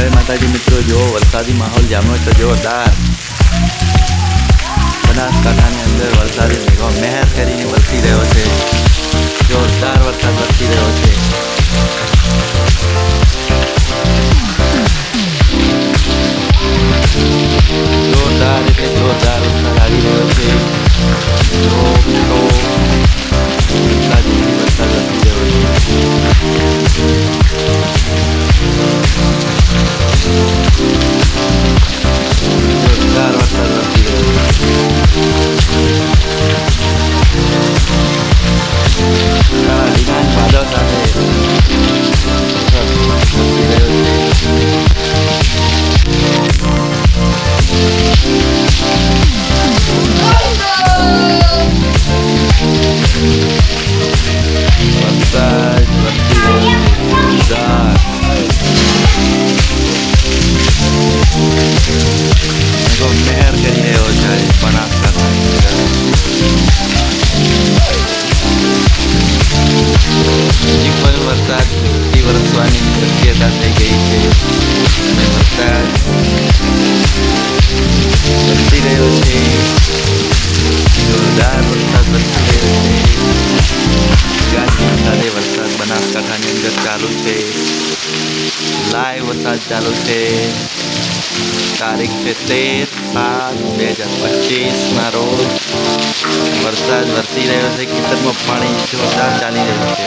જય માતાજી મિત્રો, જો વરસાદી માહોલ જામ્યો છે જોરદાર. બનાસકાંઠાની અંદર વરસાદી મેઘો મહેર કરીને વરસી રહ્યો છે. જોરદાર વરસાદ વરસી રહ્યો છે. જોરદાર એટલે જોરદાર વરસાદ આવી રહ્યો છે. જો મિત્રો વરસાદ વરસી રહ્યો છે. જોરદાર વરસાદ વરસી રહ્યો છે. લીલાન વાદળ સાથે વરસી રહ્યો છે. વરસાદ વરસી રહ્યો છે. જોરદાર મહેર કરી રહ્યો છે બનાસકાંઠાની અંદર. હજી પણ વરસાદથી વરસવાની શક્યતા થઈ ગઈ છે અને વરસાદ વરસી રહ્યો છે. જોરદાર વરસાદ વરસી રહ્યો છે. ગાજવીજ સાથે વરસાદ બનાસકાંઠાની અંદર ચાલુ છે. લાઈવ વરસાદ ચાલુ છે. તારીખ છે 13/7/2025 રોજ વરસાદ વરસી રહ્યો છે. ખેતરમાં પાણી જોરદાર ચાલી રહ્યું છે.